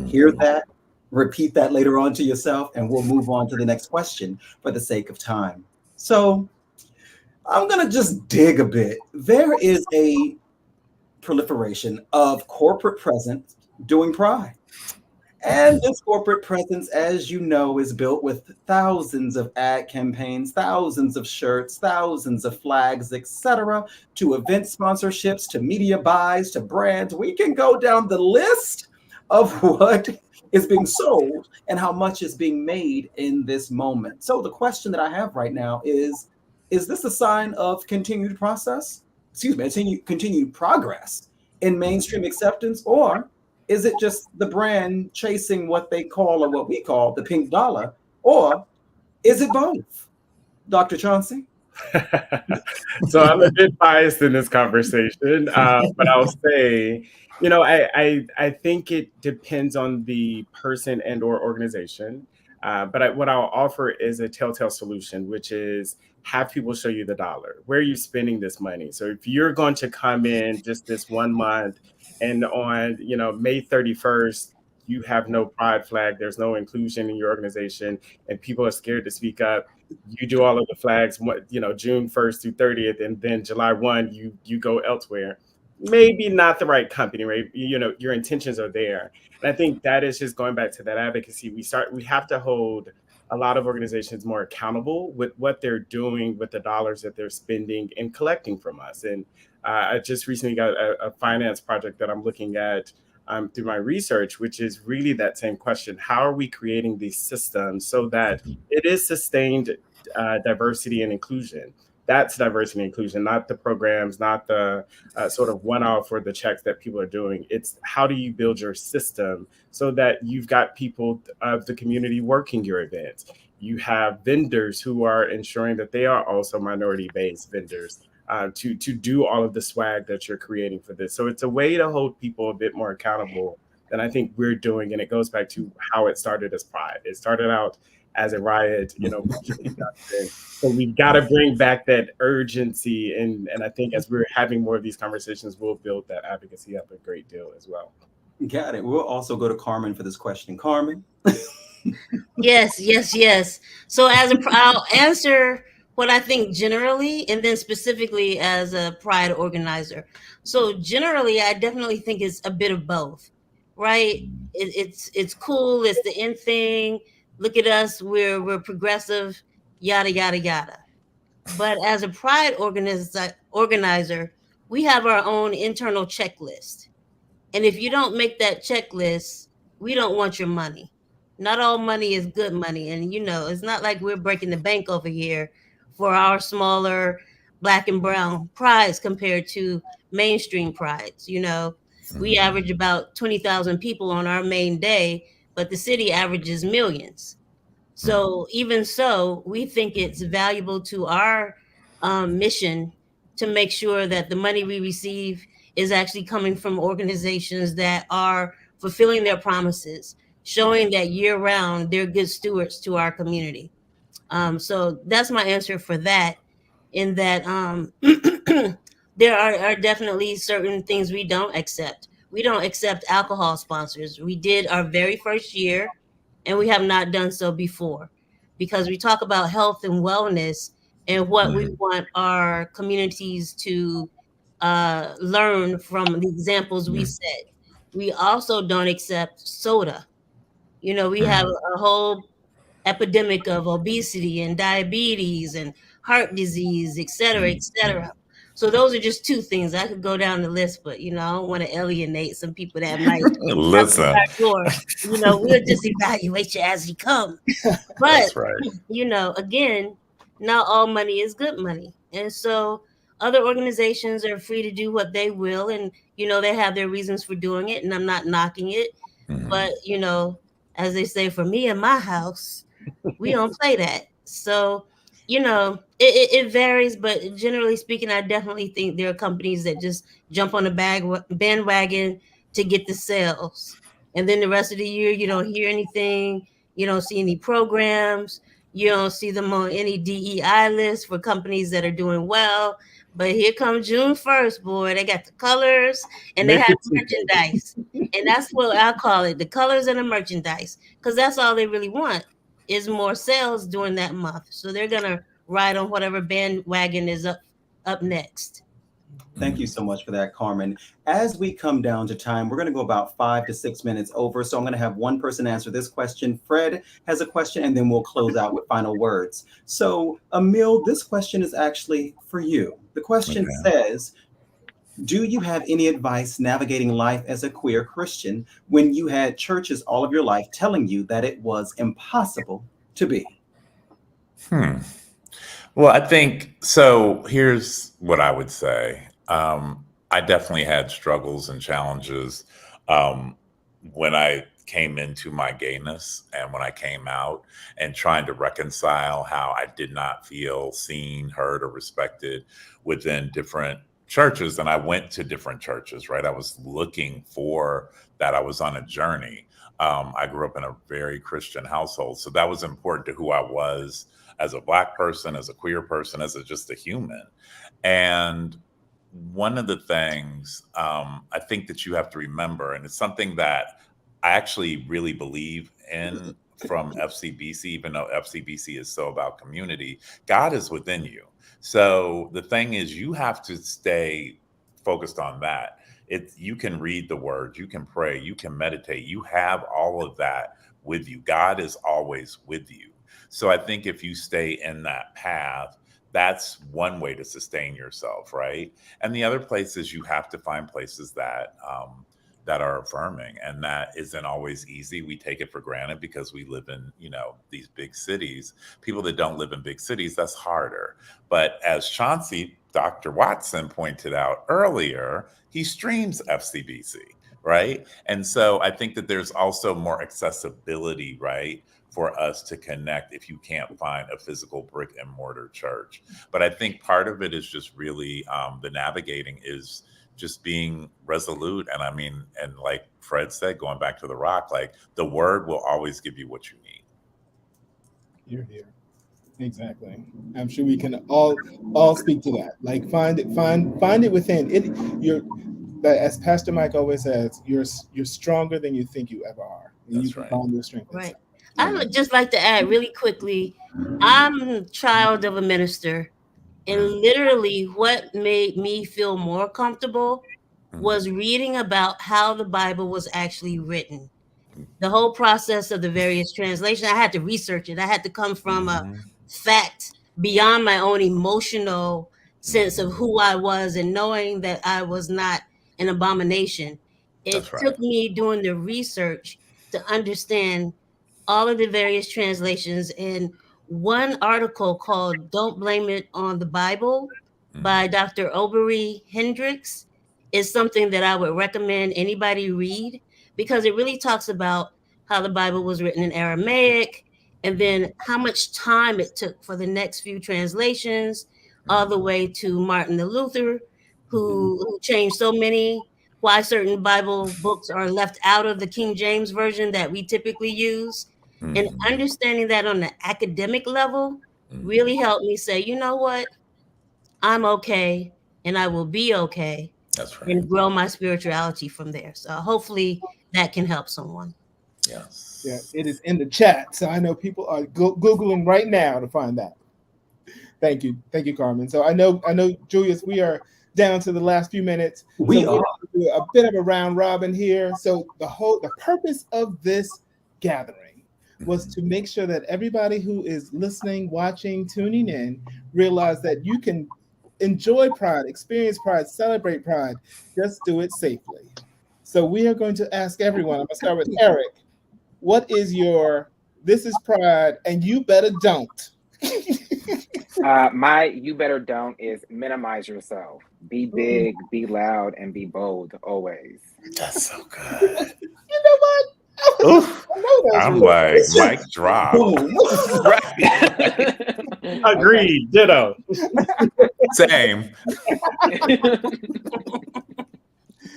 Hear that? Repeat that later on to yourself, and we'll move on to the next question for the sake of time. So I'm going to just dig a bit. There is a proliferation of corporate presence doing Pride. And this corporate presence, as you know, is built with thousands of ad campaigns, thousands of shirts, thousands of flags, etc., to event sponsorships, to media buys, to brands. We can go down the list of what is being sold and how much is being made in this moment. So the question that I have right now is this a sign of continued progress in mainstream acceptance, or is it just the brand chasing what they call, or what we call, the pink dollar, or is it both? Dr. Chauncey? So I'm a bit biased in this conversation, but I'll say, I think it depends on the person and or organization. But what I'll offer is a telltale solution, which is have people show you the dollar. Where are you spending this money? So if you're going to come in just this 1 month and on, May 31st, you have no pride flag, there's no inclusion in your organization, and people are scared to speak up, you do all of the flags, June 1st through 30th, and then July 1, you go elsewhere. Maybe not the right company, right? Your intentions are there. And I think that is just going back to that advocacy. We have to hold a lot of organizations more accountable with what they're doing with the dollars that they're spending and collecting from us. And I just recently got a finance project that I'm looking at through my research, which is really that same question. How are we creating these systems so that it is sustained diversity and inclusion? That's diversity and inclusion, not the programs, not the sort of one-off or the checks that people are doing. It's how do you build your system so that you've got people of the community working your events. You have vendors who are ensuring that they are also minority-based vendors to do all of the swag that you're creating for this. So it's a way to hold people a bit more accountable than I think we're doing. And it goes back to how it started as Pride. It started out as a riot, so we've got to bring back that urgency. And I think as we're having more of these conversations, we'll build that advocacy up a great deal as well. Got it. We'll also go to Carmen for this question. Carmen. Yes. So I'll answer what I think generally, and then specifically as a Pride organizer. So generally, I definitely think it's a bit of both, right? It's cool. It's the in thing. Look at us. We're progressive. Yada yada yada. But as a Pride organizer, we have our own internal checklist. And if you don't make that checklist, we don't want your money. Not all money is good money. And, it's not like we're breaking the bank over here for our smaller Black and brown prides compared to mainstream prides. We average about 20,000 people on our main day, but the city averages millions. So even so, we think it's valuable to our mission to make sure that the money we receive is actually coming from organizations that are fulfilling their promises, showing that year round they're good stewards to our community. So that's my answer for that. In that there are definitely certain things we don't accept. We don't accept alcohol sponsors. We did our very first year, and we have not done so before, because we talk about health and wellness and what we want our communities to learn from the examples we set. We also don't accept soda. We have a whole epidemic of obesity and diabetes and heart disease, et cetera, et cetera. So those are just two things. I could go down the list, but I don't want to alienate some people that might have the Listen. back door. We'll just evaluate you as you come. But That's right. again, not all money is good money. And so other organizations are free to do what they will, and they have their reasons for doing it, and I'm not knocking it. But as they say, for me and my house, we don't play that. So it varies, but generally speaking, I definitely think there are companies that just jump on the bandwagon to get the sales, and then the rest of the year you don't hear anything. You don't see any programs. You don't see them on any DEI list for companies that are doing well. But here comes June 1st, boy. They got the colors and they have merchandise. And that's what I call it, the colors and the merchandise, because that's all they really want is more sales during that month. So they're going to ride on whatever bandwagon is up next. Thank you so much for that, Carmen. As we come down to time, we're going to go about 5 to 6 minutes over. So I'm going to have one person answer this question. Fred has a question, and then we'll close out with final words. So, Emil, this question is actually for you. The question says, do you have any advice navigating life as a queer Christian when you had churches all of your life telling you that it was impossible to be? Well, I think, so here's what I would say. I definitely had struggles and challenges when I came into my gayness and when I came out, and trying to reconcile how I did not feel seen, heard, or respected within different churches. And I went to different churches, right? I was looking for that. I was on a journey. I grew up in a very Christian household, so that was important to who I was as a Black person, as a queer person, as just a human. And one of the things I think that you have to remember, and it's something that I actually really believe in from FCBC, even though FCBC is so about community, God is within you. So the thing is, you have to stay focused on that. You can read the word, you can pray, you can meditate, you have all of that with you. God is always with you. So I think if you stay in that path, that's one way to sustain yourself, right? And the other place is you have to find places that that are affirming, and that isn't always easy. We take it for granted because we live in, these big cities. People that don't live in big cities, that's harder. But as Chauncey, Dr. Watson pointed out earlier, he streams FCBC, right? And so I think that there's also more accessibility, right, for us to connect if you can't find a physical brick and mortar church. But I think part of it is just really the navigating is just being resolute. And I mean, and like Fred said, going back to the rock, like the word will always give you what you need. You're here. Exactly. I'm sure we can all speak to that. Like find it within it. As Pastor Mike always says, you're stronger than you think you ever are. And That's you can right. find your strength. Right. I would just like to add really quickly, I'm a child of a minister, and literally what made me feel more comfortable was reading about how the Bible was actually written. The whole process of the various translations, I had to research it. I had to come from a fact beyond my own emotional sense of who I was and knowing that I was not an abomination. It took me doing the research to understand all of the various translations. And one article called "Don't Blame It on the Bible" by Dr. Aubrey Hendricks is something that I would recommend anybody read, because it really talks about how the Bible was written in Aramaic, and then how much time it took for the next few translations, all the way to Martin Luther, who changed so many, why certain Bible books are left out of the King James Version that we typically use. And understanding that on the academic level really helped me say, you know what? I'm okay, and I will be okay. That's right. And grow my spirituality from there. So hopefully that can help someone. Yes. Yeah, it is in the chat. So I know people are Googling right now to find that. Thank you, Carmen. So I know, Julius, we are down to the last few minutes. We are do a bit of a round robin here. So the purpose of this gathering was to make sure that everybody who is listening, watching, tuning in, realize that you can enjoy Pride, experience Pride, celebrate Pride, just do it safely. So we are going to ask everyone, I'm gonna start with Eric, what is your, this is Pride and you better don't? My you better don't is minimize yourself. Be big, be loud, and be bold always. That's so good. You know what? I'm like, mic drop. Agreed. Ditto. Exactly. Same.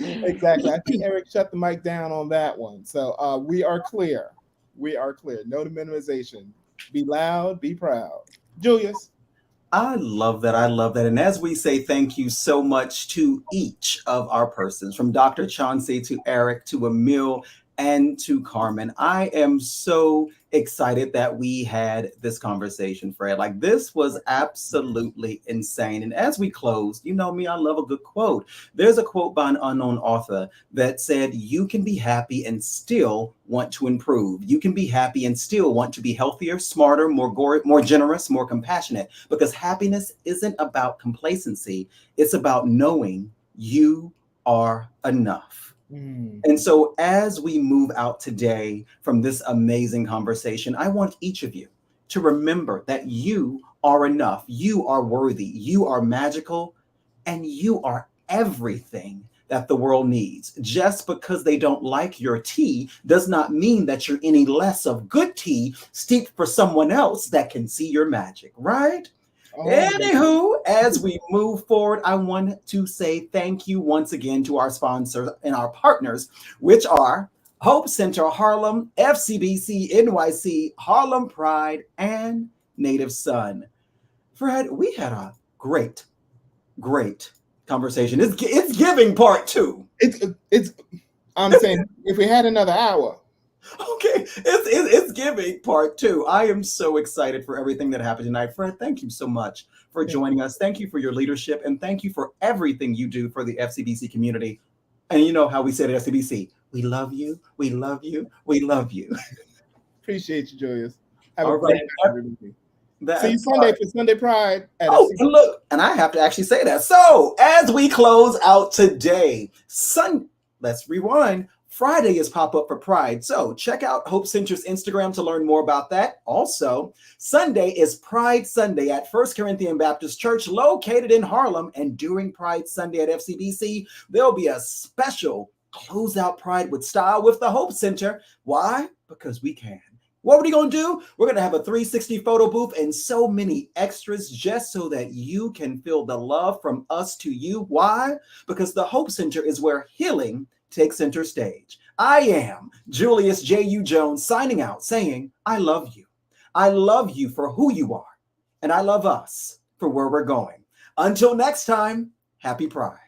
I think Eric shut the mic down on that one. So we are clear. No to minimization. Be loud, be proud. Julius. I love that. And as we say, thank you so much to each of our persons, from Dr. Chauncey to Eric to Emil and to Carmen. I am so excited that we had this conversation, Fred. Like, this was absolutely insane. And as we close, you know me, I love a good quote. There's a quote by an unknown author that said, you can be happy and still want to improve. You can be happy and still want to be healthier, smarter, more generous, more compassionate, because happiness isn't about complacency. It's about knowing you are enough. And so as we move out today from this amazing conversation, I want each of you to remember that you are enough, you are worthy, you are magical, and you are everything that the world needs. Just because they don't like your tea does not mean that you're any less of good tea steeped for someone else that can see your magic, right? Anywho, as we move forward, I want to say thank you once again to our sponsors and our partners, which are HOPE Center Harlem, FCBCNYC, Harlem Pride, and Native Son. Fred, we had a great conversation. It's giving part 2. It's I'm saying if we had another hour. Okay, it's giving part 2. I am so excited for everything that happened tonight. Fred, thank you so much for joining us. Thank you for your leadership, and thank you for everything you do for the FCBC community. And you know how we said at FCBC, we love you, we love you, we love you. Appreciate you, Julius. Have All a great right. night. See you Sunday for Sunday Pride. And look, and I have to actually say that. So as we close out today, let's rewind. Friday is Pop Up for Pride. So check out Hope Center's Instagram to learn more about that. Also, Sunday is Pride Sunday at First Corinthian Baptist Church located in Harlem. And during Pride Sunday at FCBC, there'll be a special closeout Pride with Style with the Hope Center. Why? Because we can. What are we going to do? We're going to have a 360 photo booth and so many extras just so that you can feel the love from us to you. Why? Because the Hope Center is where healing takes center stage. I am Julius J.U. Jones signing out saying, I love you. I love you for who you are. And I love us for where we're going. Until next time, happy Pride.